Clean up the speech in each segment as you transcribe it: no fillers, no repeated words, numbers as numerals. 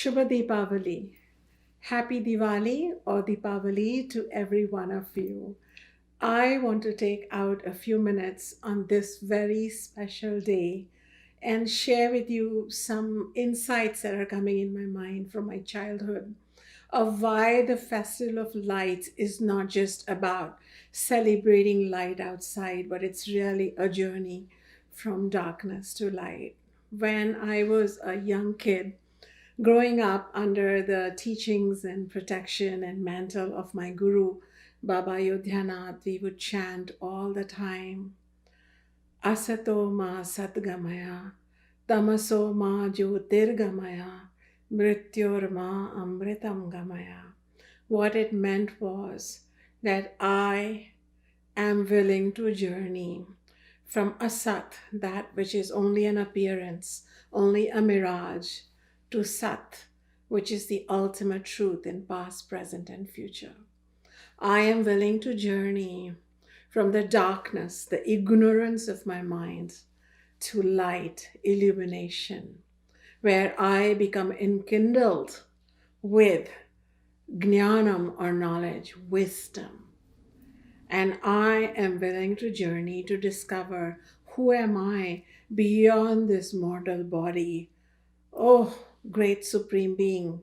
Shubha Deepavali. Happy Diwali or Deepavali to every one of you. I want to take out a few minutes on this very special day and share with you some insights that are coming in my mind from my childhood of why the Festival of Lights is not just about celebrating light outside, but it's really a journey from darkness to light. When I was a young kid, growing up under the teachings and protection and mantle of my guru, Baba Yodhyanath, we would chant all the time, Asato ma satgamaya, tamaso ma jyotirgamaya, mrityor ma amritam gamaya. What it meant was that I am willing to journey from asat, that which is only an appearance, only a mirage, to sat, which is the ultimate truth in past, present, and future. I am willing to journey from the darkness, the ignorance of my mind, to light, illumination, where I become enkindled with jnanam or knowledge, wisdom. And I am willing to journey to discover who am I beyond this mortal body. Oh, great Supreme Being,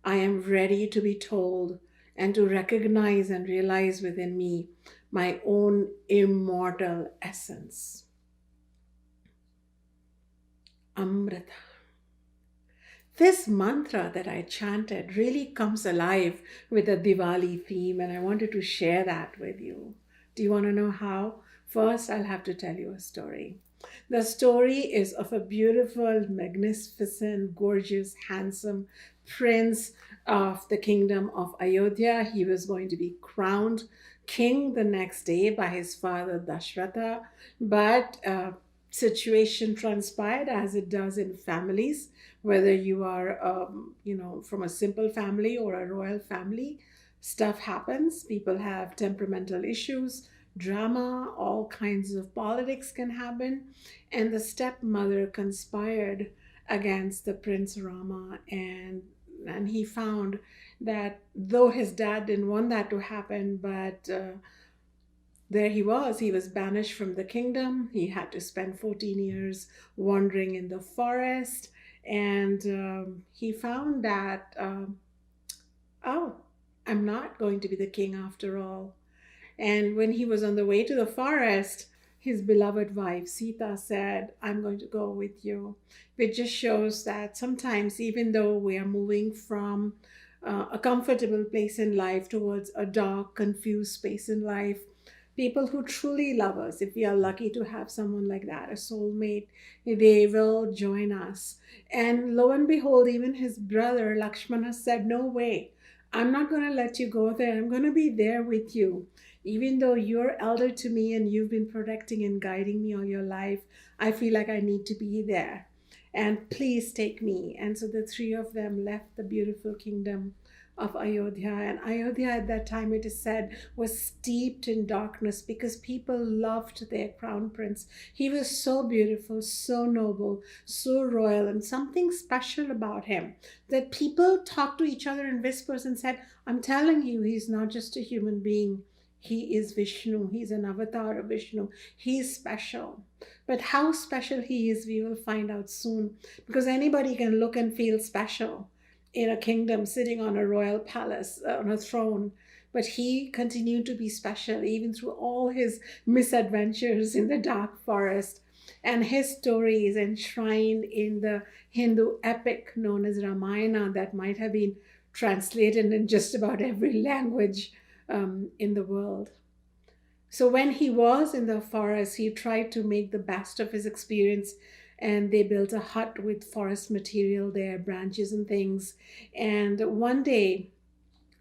I am ready to be told and to recognize and realize within me my own immortal essence. Amrita. This mantra that I chanted really comes alive with a Diwali theme, and I wanted to share that with you. Do you want to know how? First, I'll have to tell you a story. The story is of a beautiful, magnificent, gorgeous, handsome prince of the kingdom of Ayodhya. He was going to be crowned king the next day by his father Dashratha, but situation transpired as it does in families, whether you are from a simple family or a royal family. Stuff happens. People have temperamental issues, drama, all kinds of politics can happen. And the stepmother conspired against the Prince Rama, and he found that though his dad didn't want that to happen, but there he was banished from the kingdom. He had to spend 14 years wandering in the forest, and he found that, oh, I'm not going to be the king after all. And when he was on the way to the forest, his beloved wife Sita said, I'm going to go with you. Which just shows that sometimes, even though we are moving from a comfortable place in life towards a dark, confused space in life, people who truly love us, if we are lucky to have someone like that, a soulmate, they will join us. And lo and behold, even his brother Lakshmana said, no way, I'm not going to let you go there. I'm going to be there with you. Even though you're elder to me and you've been protecting and guiding me all your life, I feel like I need to be there. And please take me. And so the three of them left the beautiful kingdom of Ayodhya. And Ayodhya at that time, it is said, was steeped in darkness because people loved their crown prince. He was so beautiful, so noble, so royal, and something special about him that people talked to each other in whispers and said, I'm telling you, he's not just a human being. He is Vishnu. He's an avatar of Vishnu. He's special. But how special he is, we will find out soon, because anybody can look and feel special in a kingdom sitting on a royal palace, on a throne. But he continued to be special even through all his misadventures in the dark forest. And his story is enshrined in the Hindu epic known as Ramayana that might have been translated in just about every language in the world. So when he was in the forest, he tried to make the best of his experience, and they built a hut with forest material there, branches and things. And one day,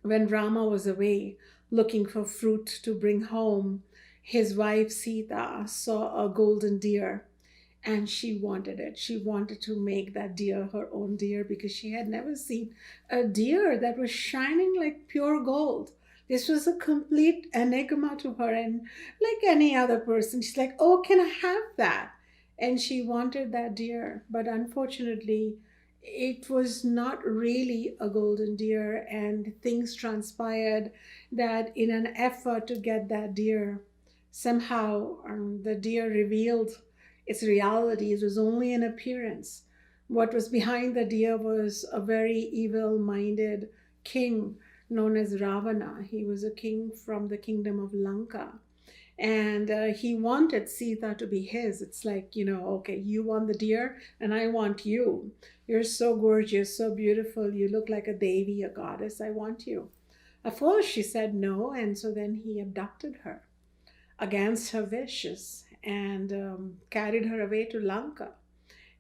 when Rama was away looking for fruit to bring home, his wife Sita saw a golden deer, and she wanted it. She wanted to make that deer her own deer because she had never seen a deer that was shining like pure gold. This was a complete enigma to her. And like any other person, she's like, oh, can I have that? And she wanted that deer. But unfortunately, it was not really a golden deer, and things transpired that in an effort to get that deer, somehow the deer revealed its reality. It was only an appearance. What was behind the deer was a very evil minded king known as Ravana. He was a king from the kingdom of Lanka, and he wanted Sita to be his. It's like, okay, you want the deer and I want you. You're so gorgeous, so beautiful. You look like a devi, a goddess. I want you. Of course, she said no, and so then he abducted her against her wishes and carried her away to Lanka.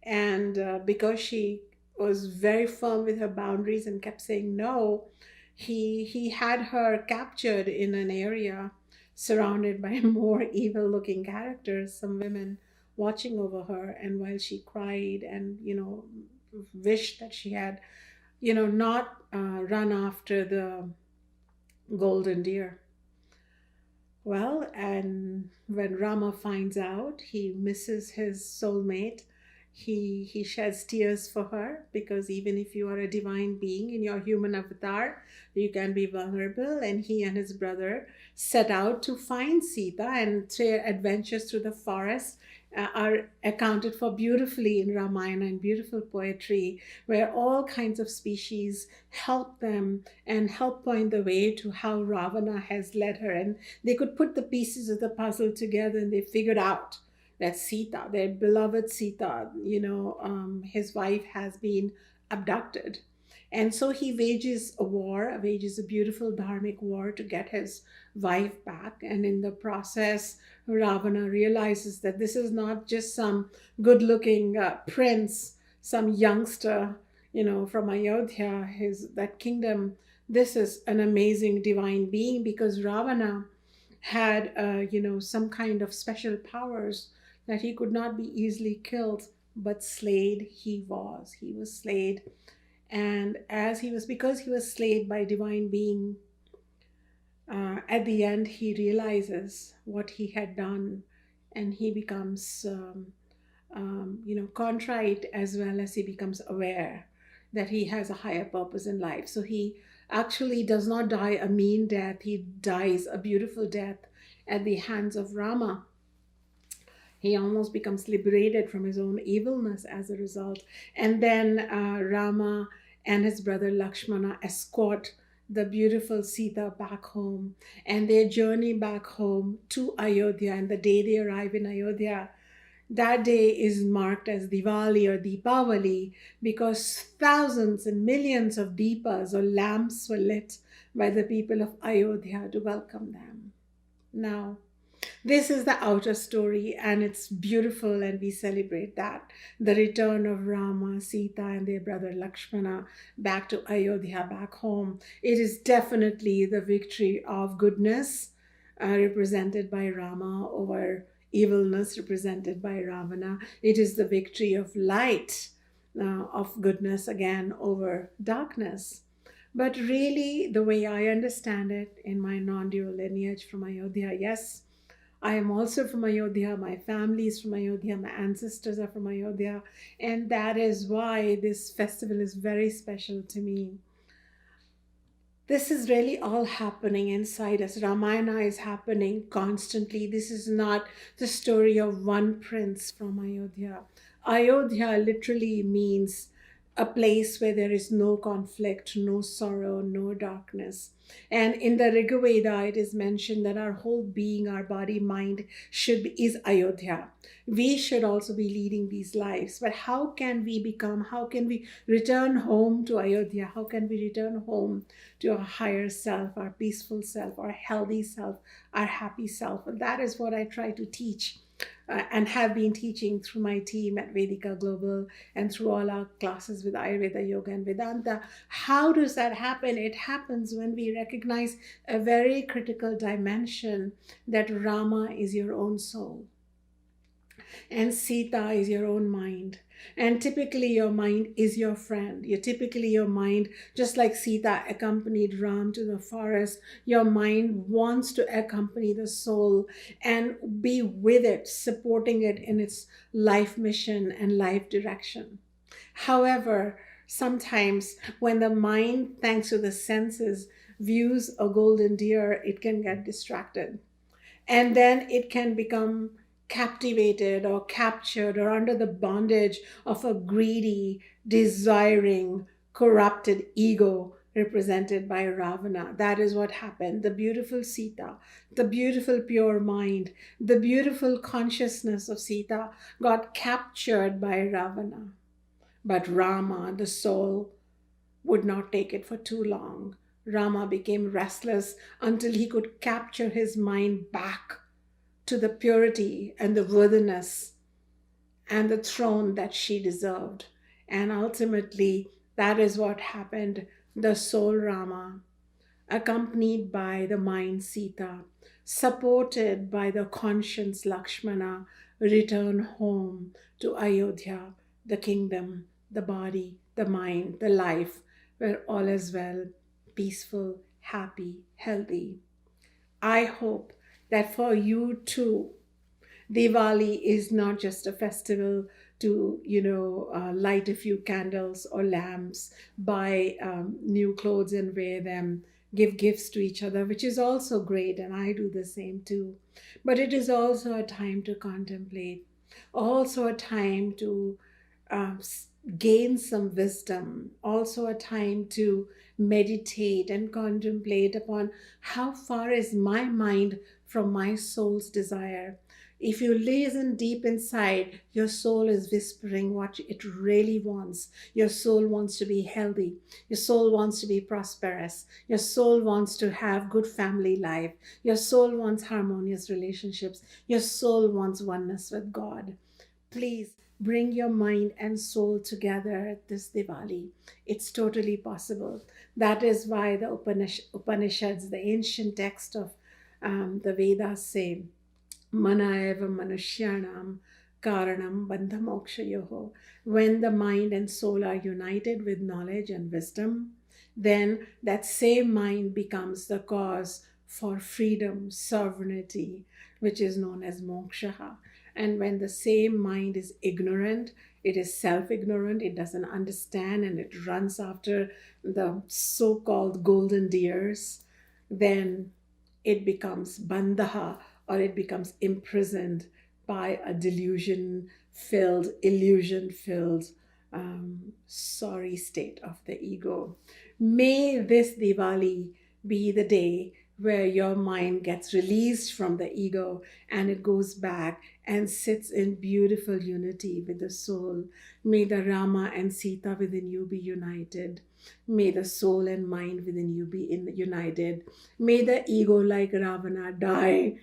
And because she was very firm with her boundaries and kept saying no, he had her captured in an area surrounded by more evil looking characters, some women watching over her. And while she cried and wished that she had not run after the golden deer. Well, and when Rama finds out, he misses his soulmate. He sheds tears for her, because even if you are a divine being in your human avatar, you can be vulnerable. And he and his brother set out to find Sita, and their adventures through the forest are accounted for beautifully in Ramayana, and beautiful poetry where all kinds of species help them and help point the way to how Ravana has led her. And they could put the pieces of the puzzle together, and they figured out that Sita, their beloved Sita, his wife, has been abducted. And so he wages a beautiful dharmic war to get his wife back. And in the process, Ravana realizes that this is not just some good looking prince, some youngster, from Ayodhya, that kingdom. This is an amazing divine being, because Ravana had, some kind of special powers that he could not be easily killed, but slayed he was. He was slayed. And because he was slayed by divine being, at the end he realizes what he had done, and he becomes, contrite, as well as he becomes aware that he has a higher purpose in life. So he actually does not die a mean death. He dies a beautiful death at the hands of Rama. He almost becomes liberated from his own evilness as a result. And then Rama and his brother Lakshmana escort the beautiful Sita back home, and their journey back home to Ayodhya. And the day they arrive in Ayodhya, that day is marked as Diwali or Deepavali, because thousands and millions of deepas or lamps were lit by the people of Ayodhya to welcome them. Now, this is the outer story, and it's beautiful, and we celebrate that. The return of Rama, Sita, and their brother Lakshmana back to Ayodhya, back home. It is definitely the victory of goodness, represented by Rama, over evilness, represented by Ravana. It is the victory of light, of goodness, again, over darkness. But really, the way I understand it in my non-dual lineage from Ayodhya, yes, I am also from Ayodhya. My family is from Ayodhya. My ancestors are from Ayodhya. And that is why this festival is very special to me. This is really all happening inside us. Ramayana is happening constantly. This is not the story of one prince from Ayodhya. Ayodhya literally means a place where there is no conflict, no sorrow, no darkness. And in the Rig Veda, it is mentioned that our whole being, our body, mind is Ayodhya. We should also be leading these lives. But how can we return home to Ayodhya? How can we return home to our higher self, our peaceful self, our healthy self, our happy self? And that is what I try to teach. And have been teaching through my team at Vedika Global and through all our classes with Ayurveda, Yoga, and Vedanta. How does that happen? It happens when we recognize a very critical dimension, that Rama is your own soul and Sita is your own mind. And typically your mind is your friend. Your mind, just like Sita accompanied Ram to the forest, your mind wants to accompany the soul and be with it, supporting it in its life mission and life direction. However, Sometimes, when the mind, thanks to the senses, views a golden deer, it can get distracted. And then it can become captivated or captured or under the bondage of a greedy, desiring, corrupted ego represented by Ravana. That is what happened. The beautiful Sita, the beautiful pure mind, the beautiful consciousness of Sita got captured by Ravana. But Rama, the soul, would not take it for too long. Rama became restless until he could capture his mind back to the purity and the worthiness and the throne that she deserved. And ultimately, that is what happened. The soul Rama, accompanied by the mind Sita, supported by the conscience Lakshmana, return home to Ayodhya, the kingdom, the body, the mind, the life, where all is well, peaceful, happy, healthy. I hope that for you too, Diwali is not just a festival to, light a few candles or lamps, buy new clothes and wear them, give gifts to each other, which is also great, and I do the same too. But it is also a time to contemplate, also a time to um, s- gain some wisdom, also a time to meditate and contemplate upon how far is my mind from my soul's desire. If you listen deep inside, your soul is whispering what it really wants. Your soul wants to be healthy. Your soul wants to be prosperous. Your soul wants to have good family life. Your soul wants harmonious relationships. Your soul wants oneness with God. Please bring your mind and soul together this Diwali. It's totally possible. That is why the Upanishads, the ancient text of the Vedas, say, Mana eva manushyanam karanam bandhamokshayoho. When the mind and soul are united with knowledge and wisdom, then that same mind becomes the cause for freedom, sovereignty, which is known as moksha. And when the same mind is ignorant, it is self ignorant, it doesn't understand, and it runs after the so called golden deers, then it becomes bandha, or it becomes imprisoned by a delusion filled, illusion filled, sorry state of the ego. May this Diwali be the day where your mind gets released from the ego and it goes back and sits in beautiful unity with the soul. May the Rama and Sita within you be united. May the soul and mind within you be united. May the ego, like Ravana, die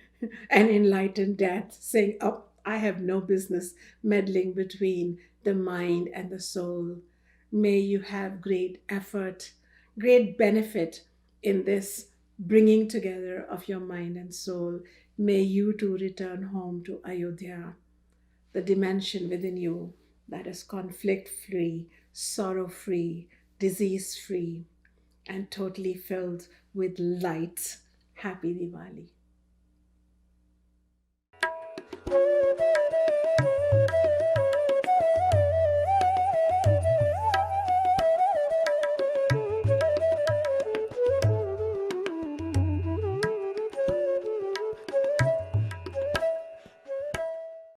an enlightened death, saying, "Oh, I have no business meddling between the mind and the soul." May you have great effort, great benefit in this bringing together of your mind and soul. May you too return home to Ayodhya, the dimension within you that is conflict free, sorrow free, disease free, and totally filled with light. Happy Diwali.